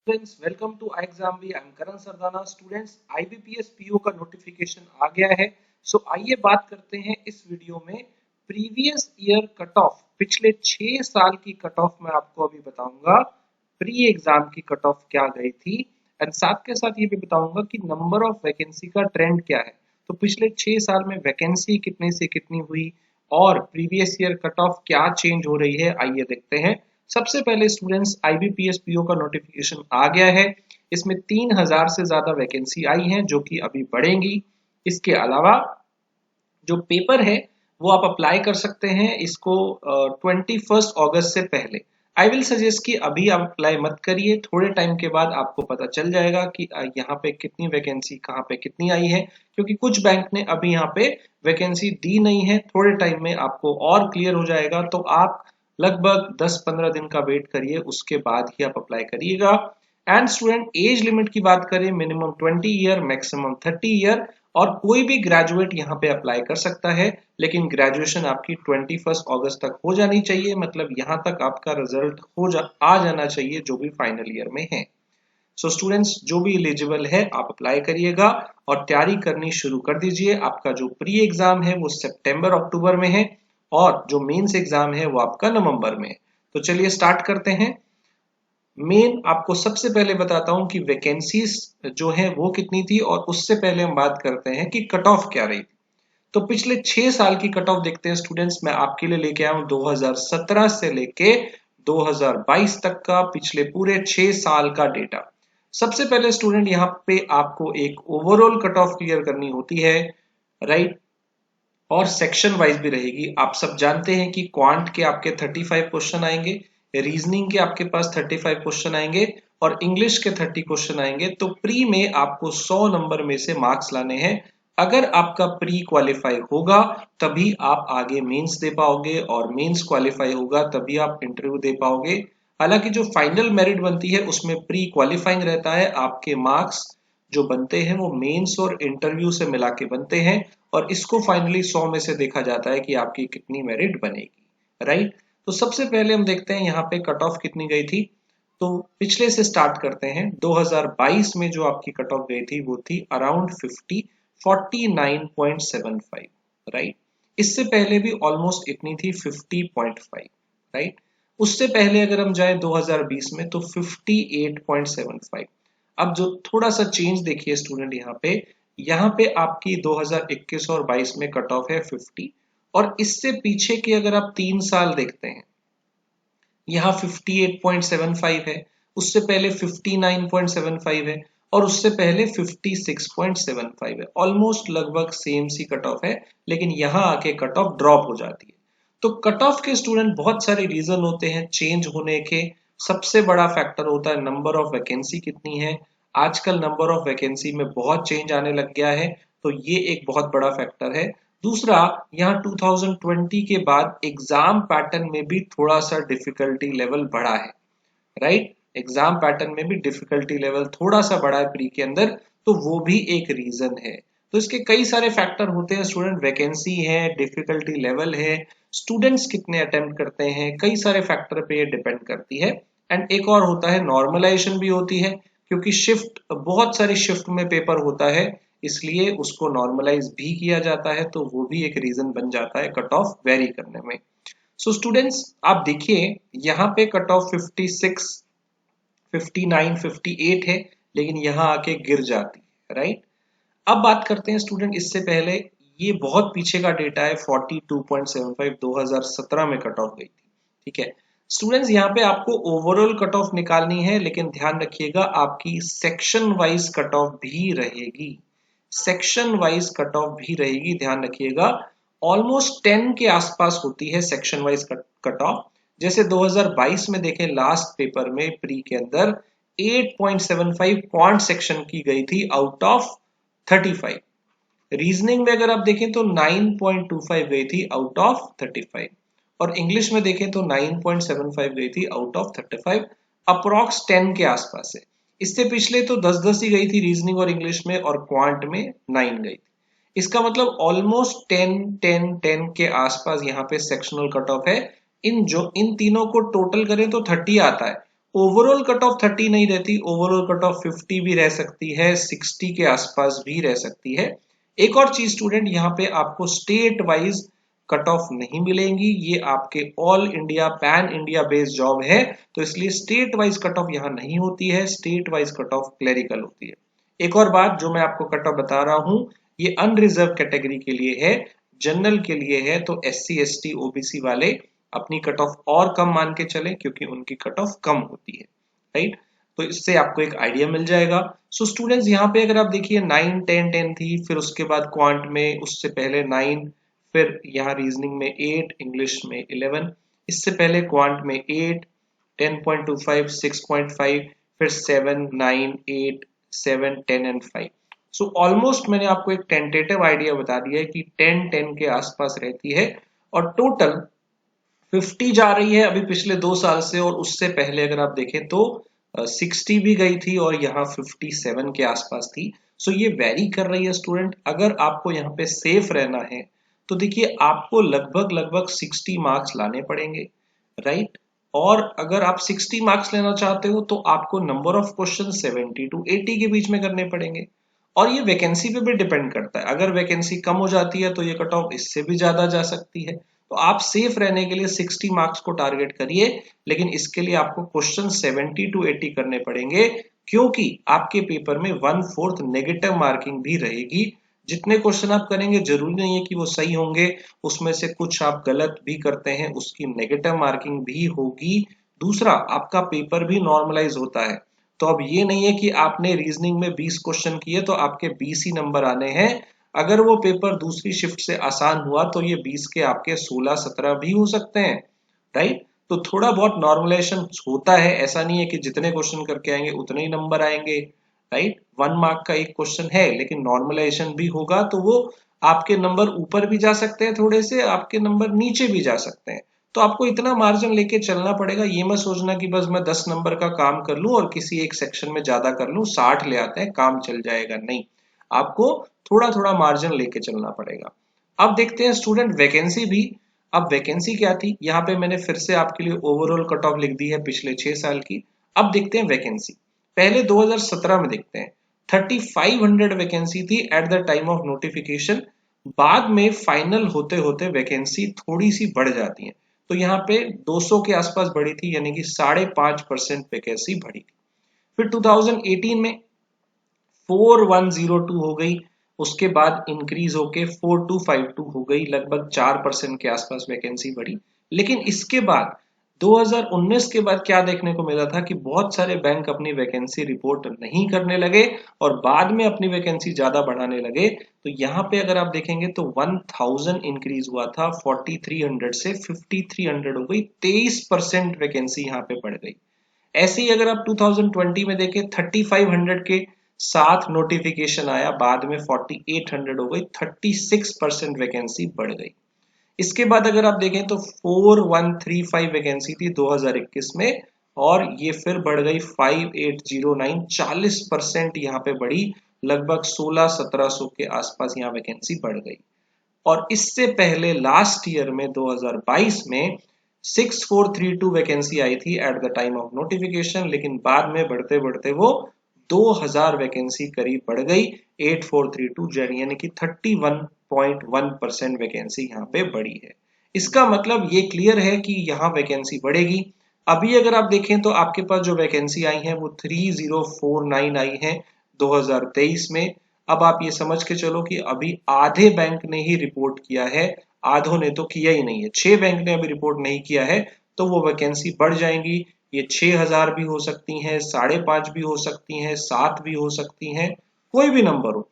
Friends welcome to exam I am Karan Sardana. Students IBPS PO का notification आ गया है। आइए बात करते हैं इस वीडियो में प्रीवियस ईयर कट ऑफ। पिछले 6 साल की कट ऑफ मैं आपको अभी बताऊंगा। प्री एग्जाम की कट ऑफ क्या गई थी एंड साथ के साथ ये भी बताऊंगा कि नंबर ऑफ वैकेंसी का ट्रेंड क्या है। तो पिछले 6 साल में वैकेंसी कितनी से कितनी हुई और प्रीवियस ईयर कट ऑफ क्या चेंज हो रही है, आइए देखते हैं। सबसे पहले स्टूडेंट्स आईबीपीएस पीओ का नोटिफिकेशन आ गया है। इसमें 3000 से ज्यादा वैकेंसी आई है जो कि अभी बढ़ेंगी। इसके अलावा जो पेपर है वो आप अप्लाई कर सकते हैं इसको 21 अगस्त से पहले। आई विल सजेस्ट कि अभी आप अप्लाई मत करिए, थोड़े टाइम के बाद आपको पता चल जाएगा कि यहाँ पे कितनी वैकेंसी कहाँ पे कितनी आई है, क्योंकि कुछ बैंक ने अभी यहाँ पे वैकेंसी दी नहीं है। थोड़े टाइम में आपको और क्लियर हो जाएगा, तो आप लगभग 10-15 दिन का वेट करिए, उसके बाद ही आप अप्लाई करिएगा। एंड स्टूडेंट एज लिमिट की बात करें, मिनिमम 20 ईयर, मैक्सिमम 30 ईयर, और कोई भी ग्रेजुएट यहाँ पे अप्लाई कर सकता है, लेकिन ग्रेजुएशन आपकी 21 अगस्त तक हो जानी चाहिए। मतलब यहाँ तक आपका रिजल्ट आ जाना चाहिए जो भी फाइनल ईयर में है। स्टूडेंट्स जो भी एलिजिबल है आप अप्लाई करिएगा और तैयारी करनी शुरू कर दीजिए। आपका जो प्री एग्जाम है वो सितंबर अक्टूबर में है और जो मेंस एग्जाम है वो आपका नवंबर में है। तो चलिए स्टार्ट करते हैं। मेन आपको सबसे पहले बताता हूं कि वैकेंसीज जो है वो कितनी थी, और उससे पहले हम बात करते हैं कि कट ऑफ क्या रही थी। तो पिछले 6 साल की कट ऑफ देखते हैं स्टूडेंट्स। मैं आपके लिए लेके आया हूं 2017 से लेके 2022 तक का पिछले पूरे 6 साल का डेटा। सबसे पहले स्टूडेंट यहाँ पे आपको एक ओवरऑल कट ऑफ क्लियर करनी होती है, राइट। और सेक्शन वाइज भी रहेगी। आप सब जानते हैं कि क्वांट के आपके 35 क्वेश्चन आएंगे, रीजनिंग के आपके पास 35 क्वेश्चन आएंगे और इंग्लिश के 30 क्वेश्चन आएंगे। तो प्री में आपको 100 नंबर में से मार्क्स लाने हैं। अगर आपका प्री क्वालिफाई होगा तभी आप आगे मेंस दे पाओगे, और मेंस क्वालिफाई होगा तभी आप इंटरव्यू दे पाओगे। हालांकि जो फाइनल मेरिट बनती है उसमें प्री क्वालिफाइंग रहता है। आपके मार्क्स जो बनते हैं वो मेंस और इंटरव्यू से मिला के बनते हैं, और इसको फाइनली 100 में से देखा जाता है कि आपकी कितनी मेरिट बनेगी, राइट। तो सबसे पहले हम देखते हैं यहाँ पे कट ऑफ कितनी गई थी। तो पिछले से स्टार्ट करते हैं। 2022 में जो आपकी कट ऑफ गई थी वो थी अराउंड 49.75, राइट। इससे पहले भी ऑलमोस्ट इतनी थी 50.5, राइट। उससे पहले अगर हम जाए 2020 में तो 58.75। अब जो थोड़ा सा चेंज देखिए स्टूडेंट यहाँ पे आपकी 2021 और 22 में कट ऑफ है 50, और इससे पीछे के अगर आप 3 साल देखते हैं यहाँ 58.75 है, उससे पहले 59.75 है, और उससे पहले 56.75 है। ऑलमोस्ट लगभग सेम सी कट ऑफ है, लेकिन यहाँ आके कट ऑफ ड्रॉप हो जाती है। तो कट ऑफ के स्टूडेंट बहुत सारे रीजन होते हैं चेंज होने के। सबसे बड़ा फैक्टर होता है नंबर ऑफ वैकेंसी कितनी है। आजकल नंबर ऑफ वैकेंसी में बहुत चेंज आने लग गया है, तो ये एक बहुत बड़ा फैक्टर है। दूसरा, यहाँ 2020 के बाद एग्जाम पैटर्न में भी थोड़ा सा डिफिकल्टी लेवल बढ़ा है, राइट। एग्जाम पैटर्न में भी डिफिकल्टी लेवल थोड़ा सा बढ़ा है प्री के अंदर, तो वो भी एक रीजन है। तो इसके कई सारे फैक्टर होते हैं स्टूडेंट। वैकेंसी है, डिफिकल्टी लेवल है, स्टूडेंट्स कितने अटेम्प्ट करते हैं, कई सारे फैक्टर पे ये डिपेंड करती है। एंड एक और होता है नॉर्मलाइजेशन भी होती है, क्योंकि शिफ्ट बहुत सारी शिफ्ट में पेपर होता है, इसलिए उसको नॉर्मलाइज भी किया जाता है, तो वो भी एक रीजन बन जाता है कट ऑफ वेरी करने में। स्टूडेंट्स आप देखिए यहाँ पे कट ऑफ 56, 59, 58 है, लेकिन यहाँ आके गिर जाती है, राइट। अब बात करते हैं स्टूडेंट इससे पहले, ये बहुत पीछे का डेटा है। 42.75 2017 में कट ऑफ गई थी, ठीक है। स्टूडेंट्स यहाँ पे आपको ओवरऑल कट ऑफ निकालनी है, लेकिन ध्यान रखिएगा आपकी सेक्शन वाइज कट ऑफ भी रहेगी। सेक्शन वाइज कट ऑफ भी रहेगी, ध्यान रखिएगा। ऑलमोस्ट 10 के आसपास होती है सेक्शन वाइज कट ऑफ। जैसे 2022 में देखें लास्ट पेपर में प्री के अंदर 8.75 क्वांट सेक्शन की गई थी आउट ऑफ 35। रीजनिंग में अगर आप देखें तो 9.25 गई थी आउट ऑफ 35, और इंग्लिश में देखें तो 9.75 गई थी आउट ऑफ 35। अप्रोक्स 10 के आसपास है। इससे पिछले तो 10-10 ही गई थी रीजनिंग और इंग्लिश में, और क्वांट में 9 गई थी। इसका मतलब ऑलमोस्ट 10 के आसपास यहाँ पे सेक्शनल कट ऑफ है। इन तीनों को टोटल करें तो 30 आता है, ओवरऑल कट ऑफ 30 नहीं रहती, ओवरऑल कट ऑफ 50 भी रह सकती है, 60 के आसपास भी रह सकती है। एक और चीज स्टूडेंट, यहाँ पे आपको स्टेट वाइज कट ऑफ नहीं मिलेंगी, ये आपके all India pan India based job है, तो इसलिए स्टेट वाइज कट ऑफ यहाँ नहीं होती है, state wise cut off clerical होती है। एक और बात जो मैं आपको कट ऑफ बता रहा हूं, ये अनरिजर्व कैटेगरी के लिए है, जनरल के लिए है, तो SC ST OBC वाले अपनी कट ऑफ और कम मान के चले क्योंकि उनकी कट ऑफ कम होती है, राइट। तो इससे आपको एक आइडिया मिल जाएगा। सो स्टूडेंट्स यहाँ पे अगर आप देखिए 9 10 10 थी, फिर उसके बाद क्वांट में उससे पहले 9, फिर यहाँ रीजनिंग में 8, इंग्लिश में 11, इससे पहले क्वांट में 8, 10.25, 6.5, फिर 7 9 8 7 10 एंड 5। सो ऑलमोस्ट मैंने आपको एक टेंटेटिव आइडिया बता दिया है कि 10 10 के आसपास रहती है, और टोटल 50 जा रही है अभी पिछले 2 साल से, और उससे पहले अगर आप देखें तो 60 भी गई थी और यहाँ 57 के आसपास थी। सो ये वेरी कर रही है स्टूडेंट। अगर आपको यहाँ पे सेफ रहना है तो देखिए आपको लगभग लगभग 60 मार्क्स लाने पड़ेंगे, राइट। और अगर आप 60 मार्क्स लेना चाहते हो तो आपको नंबर ऑफ क्वेश्चन 70 to 80 के बीच में करने पड़ेंगे, और ये वैकेंसी पे भी डिपेंड करता है। अगर वैकेंसी कम हो जाती है तो ये कट ऑफ इससे भी ज्यादा जा सकती है। तो आप सेफ रहने के लिए 60 मार्क्स को टारगेट करिए, लेकिन इसके लिए आपको क्वेश्चन 70 to 80 करने पड़ेंगे, क्योंकि आपके पेपर में 1/4 नेगेटिव मार्किंग भी रहेगी। जितने क्वेश्चन आप करेंगे जरूरी नहीं है कि वो सही होंगे, उसमें से कुछ आप गलत भी करते हैं, उसकी नेगेटिव मार्किंग भी होगी। दूसरा, आपका पेपर भी नॉर्मलाइज होता है, तो अब ये नहीं है कि आपने रीजनिंग में 20 क्वेश्चन किए तो आपके 20 ही नंबर आने हैं। अगर वो पेपर दूसरी शिफ्ट से आसान हुआ तो ये 20 के आपके 16 17 भी हो सकते हैं, राइट। तो थोड़ा बहुत नॉर्मलाइजेशन होता है, ऐसा नहीं है कि जितने क्वेश्चन करके आएंगे उतने ही नंबर आएंगे, राइट। 1 मार्क का एक क्वेश्चन है, लेकिन नॉर्मलाइजेशन भी होगा तो वो आपके नंबर ऊपर भी जा सकते हैं, थोड़े से आपके नंबर नीचे भी जा सकते हैं। तो आपको इतना मार्जिन लेके चलना पड़ेगा। ये मत सोचना कि बस मैं 10 नंबर का काम कर लूं और किसी एक सेक्शन में ज्यादा कर लूं, 60 ले आते हैं काम चल जाएगा, नहीं। आपको थोड़ा थोड़ा मार्जिन लेके चलना पड़ेगा। अब देखते हैं स्टूडेंट वैकेंसी भी। अब वैकेंसी क्या थी, यहाँ पे मैंने फिर से आपके लिए ओवरऑल कट ऑफ लिख दी है पिछले 6 साल की। अब देखते हैं वैकेंसी। पहले 2017 में देखते हैं, 3500 वैकेंसी थी at the time of notification. बाद में फाइनल होते होते वैकेंसी थोड़ी सी बढ़ जाती है, तो यहाँ पे 200 के आसपास बढ़ी थी, यानी कि 5.5% वैकेंसी बढ़ी थी। फिर 2018 में 4102 हो गई, उसके बाद इंक्रीज होके 4252 हो गई, लगभग 4% के आसपास वैकेंसी बढ़ी। लेकिन इसके बाद 2019 के बाद क्या देखने को मिला था कि बहुत सारे बैंक अपनी वैकेंसी रिपोर्ट नहीं करने लगे और बाद में अपनी वैकेंसी ज्यादा बढ़ाने लगे। तो यहाँ पे अगर आप देखेंगे तो 1000 इंक्रीज हुआ था, 4300 से 5300 हो गई, 23% वैकेंसी यहाँ पे बढ़ गई। ऐसे ही अगर आप 2020 में देखें, 3500 के साथ नोटिफिकेशन आया, बाद में 4800 हो गई, 36% वैकेंसी बढ़ गई। इसके बाद अगर आप देखें तो 4135 वैकेंसी थी 2021 में, और ये फिर बढ़ गई 5809, 40% यहाँ पे बढ़ी, लगभग 1600-1700 के आसपास यहाँ वैकेंसी बढ़ गई। और इससे पहले लास्ट ईयर में 2022 में 6432 वैकेंसी आई थी at the time of notification, लेकिन बाद में बढ़ते बढ़ते वो 2000 वैकेंसी करीब बढ़ गई, 8432, यानी कि 31.1% वैकेंसी यहाँ पे बढ़ी है। इसका मतलब ये क्लियर है कि यहाँ वैकेंसी बढ़ेगी। अभी अगर आप देखें तो आपके पास जो वैकेंसी आई है वो 3049 आई है 2023 में। अब आप ये समझ के चलो कि अभी आधे बैंक ने ही रिपोर्ट किया है, आधों ने तो किया ही नहीं है। 6 बैंक ने अभी रिपोर्ट नहीं किया है, तो वो वैकेंसी बढ़ जाएंगी। ये 6000 भी हो सकती हैं, 5.5 भी हो सकती हैं, 7 भी हो सकती हैं, कोई भी नंबर हो,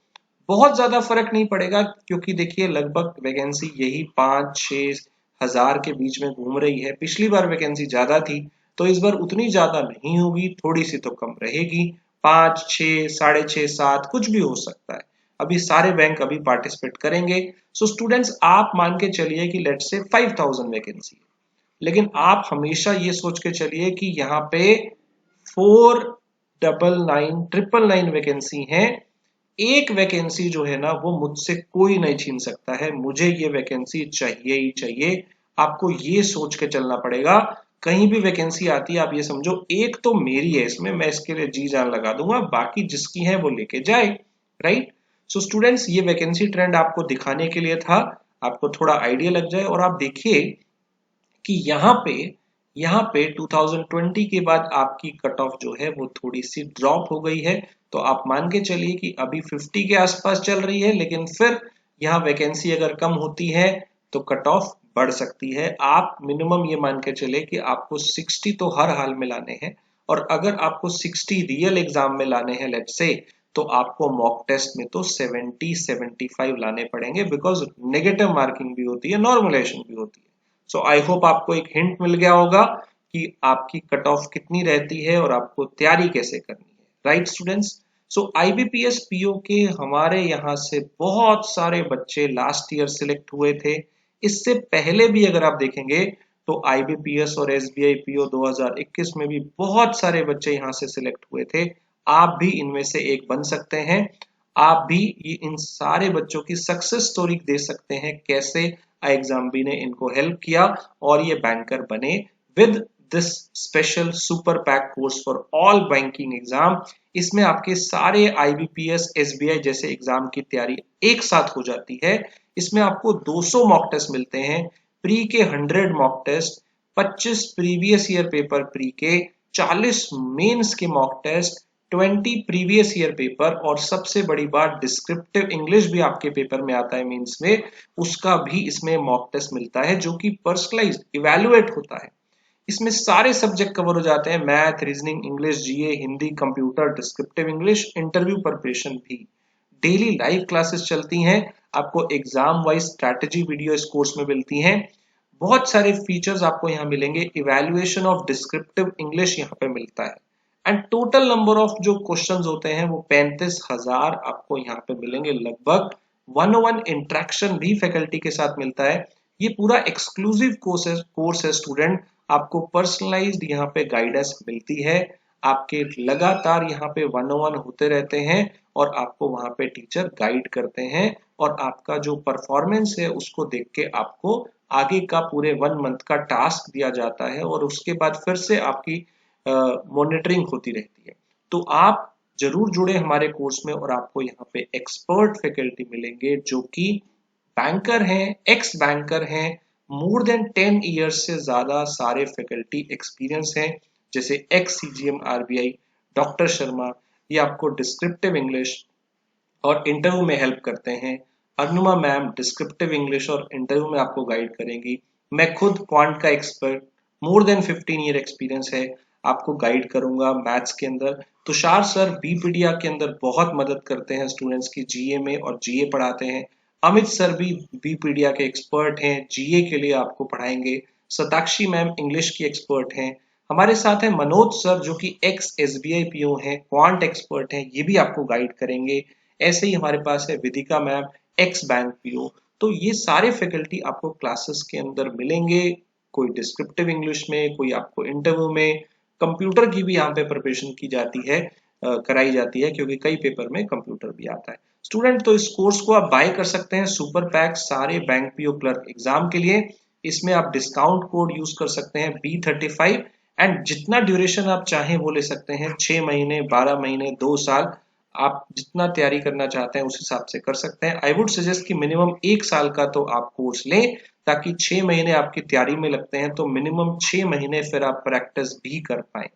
बहुत ज्यादा फर्क नहीं पड़ेगा। क्योंकि देखिए लगभग वैकेंसी यही 5-6 हजार के बीच में घूम रही है। पिछली बार वैकेंसी ज्यादा थी, तो इस बार उतनी ज्यादा नहीं होगी, थोड़ी सी तो कम रहेगी, 5 6 6.5 7 कुछ भी हो सकता है। अभी सारे बैंक अभी पार्टिसिपेट करेंगे। सो स्टूडेंट्स, आप मान के चलिए कि लेट्स से 5000 वैकेंसी, लेकिन आप हमेशा ये सोच के चलिए कि यहाँ पे 4999 वैकेंसी है। एक वैकेंसी जो है ना वो मुझसे कोई नहीं छीन सकता है, मुझे ये वैकेंसी चाहिए ही चाहिए। आपको ये सोच के चलना पड़ेगा कहीं भी वैकेंसी आती है आप ये समझो एक तो मेरी है इसमें, मैं इसके लिए जी जान लगा दूंगा, बाकी जिसकी है वो लेके जाए, राइट। सो स्टूडेंट्स ये वैकेंसी ट्रेंड आपको दिखाने के लिए था, आपको थोड़ा आइडिया लग जाए। और आप देखिए कि यहाँ पे 2020 के बाद आपकी कट ऑफ जो है वो थोड़ी सी ड्रॉप हो गई है। तो आप मान के चलिए कि अभी 50 के आसपास चल रही है, लेकिन फिर यहाँ वैकेंसी अगर कम होती है तो कट ऑफ बढ़ सकती है। आप मिनिमम ये मान के चले कि आपको 60 तो हर हाल में लाने हैं, और अगर आपको 60 रियल एग्जाम में लाने हैं लेट्स से, तो आपको मॉक टेस्ट में तो 70-75 लाने पड़ेंगे, बिकॉज नेगेटिव मार्किंग भी होती है, नॉर्मलाइजेशन भी होती है। सो आई होप आपको एक हिंट मिल गया होगा कि आपकी कट ऑफ कितनी रहती है और आपको तैयारी कैसे करनी है, राइट स्टूडेंट्स। सो आईबीपीएस पीओ के हमारे यहाँ से बहुत सारे बच्चे लास्ट ईयर सिलेक्ट हुए थे। इससे पहले भी अगर आप देखेंगे तो आईबीपीएस और एसबीआई पीओ 2021 में भी बहुत सारे बच्चे यहाँ से सिलेक्ट हुए थे। आप भी इनमें से एक बन सकते हैं। आप भी इन सारे बच्चों की सक्सेस स्टोरी दे सकते हैं, कैसे iExamB ने इनको हेल्प किया और ये बैंकर बने with this special super pack course for all banking exam. इसमें आपके सारे आईबीपीएस एसबीआई जैसे एग्जाम की तैयारी एक साथ हो जाती है। इसमें आपको 200 मॉक टेस्ट मिलते हैं, प्री के 100 mock test, 25 previous year paper pre के, 40 मेंस के mock test, 20 previous year paper, और सबसे बड़ी बात डिस्क्रिप्टिव इंग्लिश भी आपके पेपर में आता है मेंस में, उसका भी इसमें मॉक टेस्ट मिलता है जो कि पर्सनलाइज्ड इवैल्यूएट होता है। इसमें सारे सब्जेक्ट कवर हो जाते हैं, math, reasoning, English, GA, Hindi, computer, descriptive English, interview preparation भी। डेली लाइव क्लासेस चलती हैं, आपको एग्जाम वाइज स्ट्रैटेजी वीडियो इस कोर्स में मिलती हैं। बहुत सारे फीचर्स आपको यहाँ मिलेंगे, इवैल्यूएशन ऑफ डिस्क्रिप्टिव इंग्लिश यहाँ पे मिलता है, एंड टोटल नंबर ऑफ जो क्वेश्चंस होते हैं वो 35,000 आपको यहाँ पे मिलेंगे लगभग। 1-on-1 इंटरेक्शन भी फैकल्टी के साथ मिलता है। ये पूरा एक्सक्लूसिव कोर्स है स्टूडेंट, आपको पर्सनलाइज्ड यहाँ पे गाइडेंस मिलती है, आपके लगातार यहाँ पे 1-on-1 होते रहते हैं, और आपको वहां पे टीचर गाइड करते हैं, और आपका जो परफॉर्मेंस है उसको देख के आपको आगे का पूरे 1 मंथ का टास्क दिया जाता है, और उसके बाद फिर से आपकी मॉनिटरिंग होती रहती है। तो आप जरूर जुड़े हमारे कोर्स में, और आपको यहाँ पे एक्सपर्ट फैकल्टी मिलेंगे जो कि बैंकर हैं, एक्स बैंकर हैं, मोर देन 10 इयर्स से ज्यादा सारे फैकल्टी एक्सपीरियंस हैं, जैसे ex CGM RBI doctor Sharma, ये आपको डिस्क्रिप्टिव इंग्लिश और इंटरव्यू में हेल्प करते हैं। अनुमा मैम डिस्क्रिप्टिव इंग्लिश और इंटरव्यू में आपको गाइड करेंगी। मैं खुद क्वांट का expert, more than 15 year experience है, आपको गाइड करूंगा मैथ्स के अंदर। तुषार सर बीपीडिया के अंदर बहुत मदद करते हैं स्टूडेंट्स की जीए में, और जीए पढ़ाते हैं। अमित सर भी बीपीडिया के एक्सपर्ट हैं, जीए के लिए आपको पढ़ाएंगे। सताक्षी मैम इंग्लिश की एक्सपर्ट हैं। हमारे साथ है मनोज सर जो कि एक्स एसबीआई पीओ हैं, क्वांट एक्सपर्ट हैं, ये भी आपको गाइड करेंगे। ऐसे ही हमारे पास है विदिका मैम, एक्स बैंक पीओ। तो ये सारे फैकल्टी आपको क्लासेस के अंदर मिलेंगे, कोई डिस्क्रिप्टिव इंग्लिश में, कोई आपको इंटरव्यू में। कंप्यूटर की भी यहाँ पे प्रिपरेशन की जाती है, कराई जाती है, क्योंकि कई पेपर में कंप्यूटर भी आता है स्टूडेंट। तो इस कोर्स को आप बाय कर सकते हैं, सुपर पैक सारे बैंक पीओ क्लर्क एग्जाम के लिए। इसमें आप डिस्काउंट कोड यूज कर सकते हैं B35, एंड जितना ड्यूरेशन आप चाहें वो ले सकते हैं, 6 महीने, 12 महीने, 2 साल, आप जितना तैयारी करना चाहते हैं उस हिसाब से कर सकते हैं। आई वुड सजेस्ट कि मिनिमम 1 साल का तो आप कोर्स लें, ताकि 6 महीने आपकी तैयारी में लगते हैं तो मिनिमम 6 महीने फिर आप प्रैक्टिस भी कर पाए,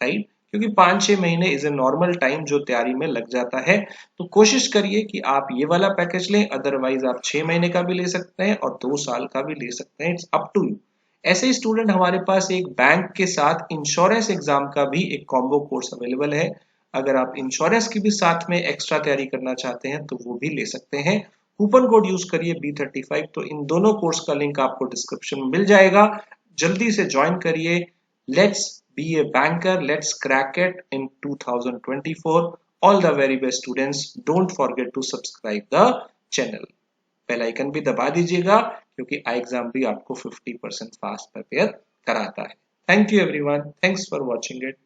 राइट। क्योंकि 5-6 महीने इज ए नॉर्मल टाइम जो तैयारी में लग जाता है। तो कोशिश करिए कि आप ये वाला पैकेज लें, अदरवाइज आप 6 महीने का भी ले सकते हैं और 2 साल का भी ले सकते हैं, इट्स अप टू यू। ऐसे ही स्टूडेंट हमारे पास एक बैंक के साथ इंश्योरेंस एग्जाम का भी एक कॉम्बो कोर्स अवेलेबल है। अगर आप इंश्योरेंस की भी साथ में एक्स्ट्रा तैयारी करना चाहते हैं तो वो भी ले सकते हैं। कूपन कोड यूज करिए B35। तो इन दोनों कोर्स का लिंक आपको डिस्क्रिप्शन में मिल जाएगा, जल्दी से ज्वाइन करिए। Let's be a banker, let's crack it in 2024। All the very best students, don't forget to subscribe the channel, bell icon भी दबा दीजिएगा, क्योंकि iExamB भी आपको 50% फास्ट प्रिपेयर कराता है। Thank you everyone, thanks for watching it.